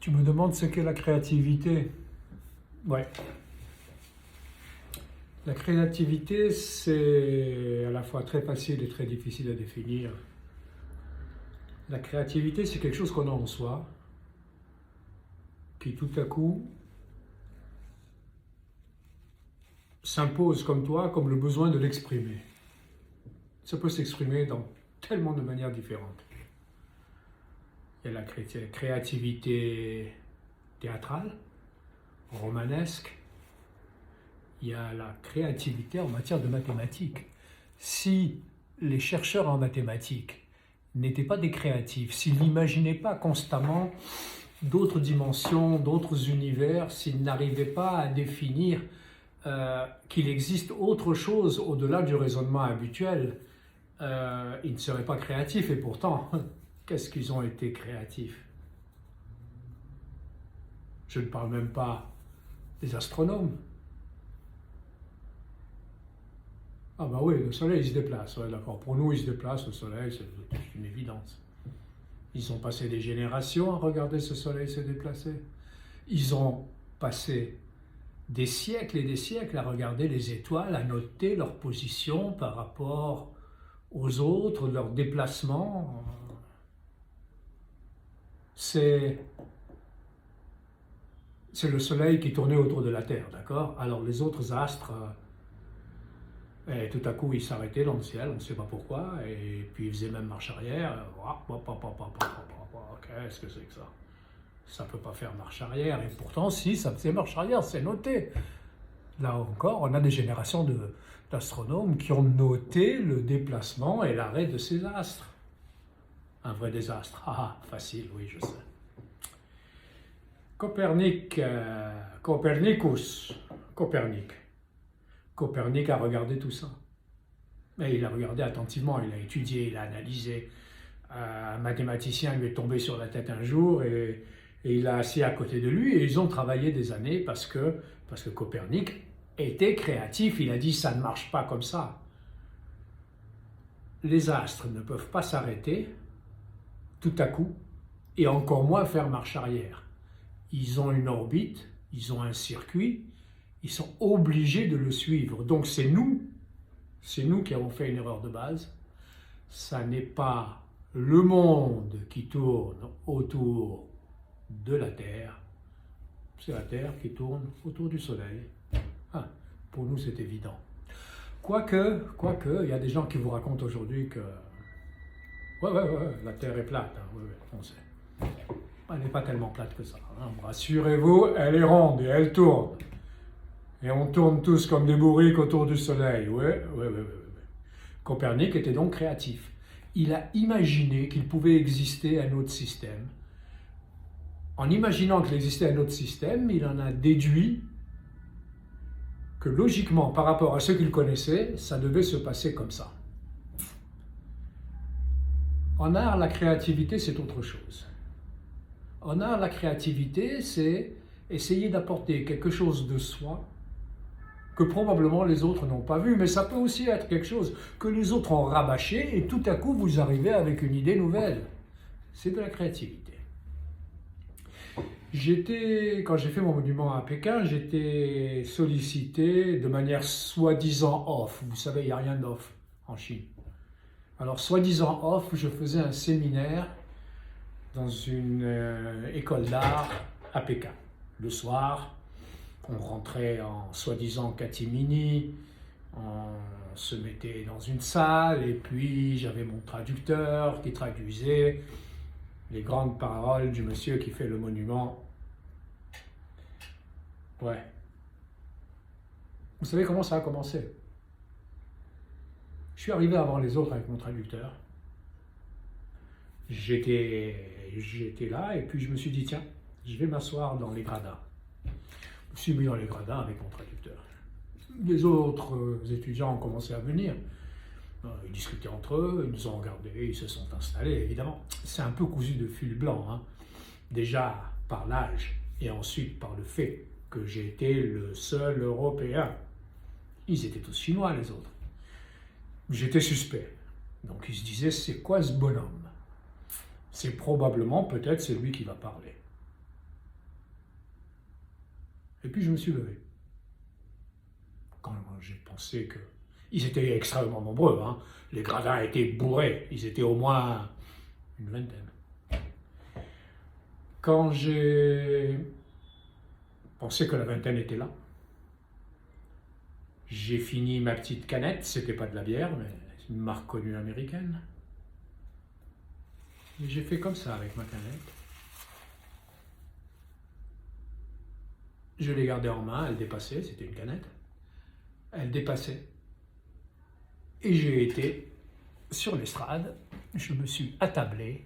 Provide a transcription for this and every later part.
Tu me demandes ce qu'est la créativité? Ouais. La créativité, c'est à la fois très facile et très difficile à définir. La créativité, c'est quelque chose qu'on a en soi, qui tout à coup s'impose comme toi, comme le besoin de l'exprimer. Ça peut s'exprimer dans tellement de manières différentes. Il y a la créativité théâtrale, romanesque. Il y a la créativité en matière de mathématiques. Si les chercheurs en mathématiques n'étaient pas des créatifs, s'ils n'imaginaient pas constamment d'autres dimensions, d'autres univers, s'ils n'arrivaient pas à définir qu'il existe autre chose au-delà du raisonnement habituel, ils ne seraient pas créatifs. Et pourtant, qu'est-ce qu'ils ont été créatifs? Je ne parle même pas des astronomes. Ah bah oui, le soleil il se déplace, ouais, d'accord. Pour nous, il se déplace, le soleil, c'est une évidence. Ils ont passé des générations à regarder ce soleil se déplacer. Ils ont passé des siècles et des siècles à regarder les étoiles, à noter leur position par rapport aux autres, leur déplacement. C'est le soleil qui tournait autour de la Terre, d'accord? Alors les autres astres, et tout à coup, ils s'arrêtaient dans le ciel, on ne sait pas pourquoi, et puis ils faisaient même marche arrière. Qu'est-ce que c'est que ça? Ça ne peut pas faire marche arrière, et pourtant, si, ça faisait marche arrière, c'est noté. Là encore, on a des générations d'astronomes qui ont noté le déplacement et l'arrêt de ces astres. Un vrai désastre. Ah, facile, oui, je sais. Copernic a regardé tout ça. Et il a regardé attentivement, il a étudié, il a analysé. Un mathématicien lui est tombé sur la tête un jour et il l'a assis à côté de lui et ils ont travaillé des années parce que Copernic était créatif. Il a dit ça ne marche pas comme ça. Les astres ne peuvent pas s'arrêter tout à coup et encore moins faire marche arrière. Ils ont une orbite, ils ont un circuit, ils sont obligés de le suivre. Donc c'est nous qui avons fait une erreur de base. Ça n'est pas le monde qui tourne autour de la Terre, c'est la Terre qui tourne autour du Soleil. Ah, pour nous c'est évident. Quoique, il y a des gens qui vous racontent aujourd'hui que la Terre est plate, hein, on sait. Elle n'est pas tellement plate que ça. Hein. Rassurez-vous, elle est ronde et elle tourne. Et on tourne tous comme des bourriques autour du Soleil. Oui. Copernic était donc créatif. Il a imaginé qu'il pouvait exister un autre système. En imaginant qu'il existait un autre système, il en a déduit que logiquement, par rapport à ce qu'il connaissait, ça devait se passer comme ça. En art, la créativité, c'est autre chose. En art, la créativité, c'est essayer d'apporter quelque chose de soi que probablement les autres n'ont pas vu, mais ça peut aussi être quelque chose que les autres ont rabâché et tout à coup vous arrivez avec une idée nouvelle. C'est de la créativité. Quand j'ai fait mon monument à Pékin, j'étais sollicité de manière soi-disant off. Vous savez, il n'y a rien d'off en Chine. Alors, soi-disant off, je faisais un séminaire dans une école d'art à Pékin. Le soir, on rentrait en soi-disant catimini, on se mettait dans une salle et puis j'avais mon traducteur qui traduisait les grandes paroles du monsieur qui fait le monument. Ouais. Vous savez comment ça a commencé? Je suis arrivé avant les autres avec mon traducteur. J'étais là et puis je me suis dit, tiens, je vais m'asseoir dans les gradins. Je me suis mis dans les gradins avec mon traducteur. Les autres étudiants ont commencé à venir. Ils discutaient entre eux, ils nous ont regardés, ils se sont installés, évidemment. C'est un peu cousu de fil blanc, hein. Déjà par l'âge et ensuite par le fait que j'ai été le seul Européen. Ils étaient tous Chinois, les autres. J'étais suspect. Donc ils se disaient, c'est quoi ce bonhomme? C'est probablement, peut-être, c'est lui qui va parler. Et puis je me suis levé. Quand j'ai pensé que... Ils étaient extrêmement nombreux, hein. Les gradins étaient bourrés, ils étaient au moins une vingtaine. Quand j'ai pensé que la vingtaine était là, j'ai fini ma petite canette, c'était pas de la bière, mais une marque connue américaine. Et j'ai fait comme ça avec ma canette. Je l'ai gardée en main, elle dépassait, c'était une canette. Elle dépassait. Et j'ai été sur l'estrade, je me suis attablé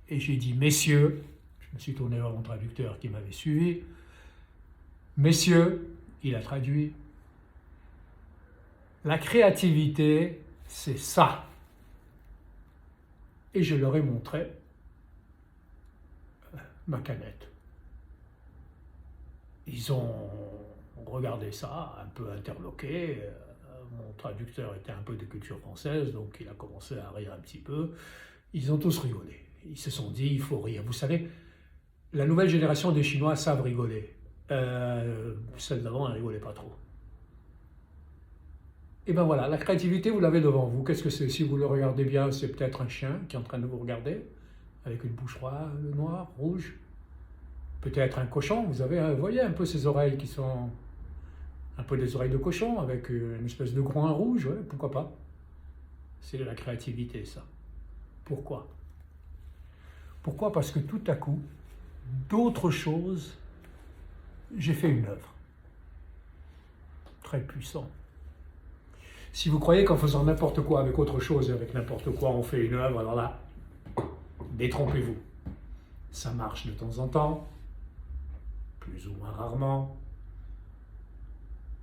et j'ai dit « Messieurs », je me suis tourné vers mon traducteur qui m'avait suivi, « Messieurs », il a traduit, « la créativité, c'est ça ». Et je leur ai montré ma canette. Ils ont regardé ça, un peu interloqués. Mon traducteur était un peu de culture française, donc il a commencé à rire un petit peu. Ils ont tous rigolé. Ils se sont dit, il faut rire. Vous savez, la nouvelle génération des Chinois savent rigoler. Celle d'avant, elle ne rigolait pas trop. Et ben voilà, la créativité, vous l'avez devant vous. Qu'est-ce que c'est? Si vous le regardez bien, c'est peut-être un chien qui est en train de vous regarder, avec une bouche noire, rouge. Peut-être un cochon, vous voyez un peu ses oreilles qui sont un peu des oreilles de cochon, avec une espèce de groin rouge, ouais, pourquoi pas? C'est de la créativité, ça. Pourquoi? Pourquoi? Parce que tout à coup, d'autres choses, j'ai fait une œuvre. Très puissant. Si vous croyez qu'en faisant n'importe quoi avec autre chose et avec n'importe quoi, on fait une œuvre, alors là, détrompez-vous. Ça marche de temps en temps, plus ou moins rarement,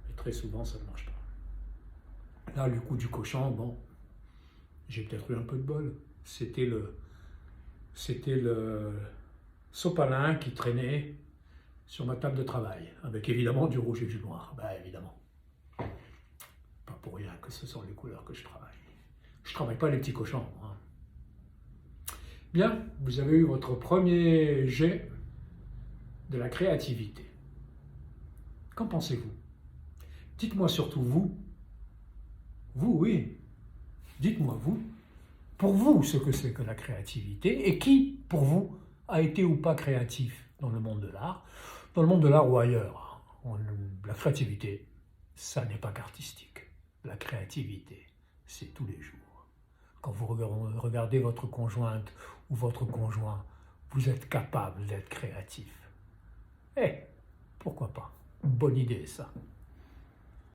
mais très souvent, ça ne marche pas. Là, le coup du cochon, bon, j'ai peut-être eu un peu de bol. C'était le sopalin qui traînait sur ma table de travail, avec évidemment du rouge et du noir. Ben évidemment. Pas pour rien que ce sont les couleurs que je travaille. Je travaille pas les petits cochons, hein. Bien, vous avez eu votre premier jet de la créativité. Qu'en pensez-vous? Dites-moi surtout vous. Vous, oui. Dites-moi vous. Pour vous, ce que c'est que la créativité et qui, pour vous, a été ou pas créatif dans le monde de l'art, ou ailleurs. La créativité, ça n'est pas qu'artistique. La créativité, c'est tous les jours. Quand vous regardez votre conjointe ou votre conjoint, vous êtes capable d'être créatif. Eh, pourquoi pas? Bonne idée, ça.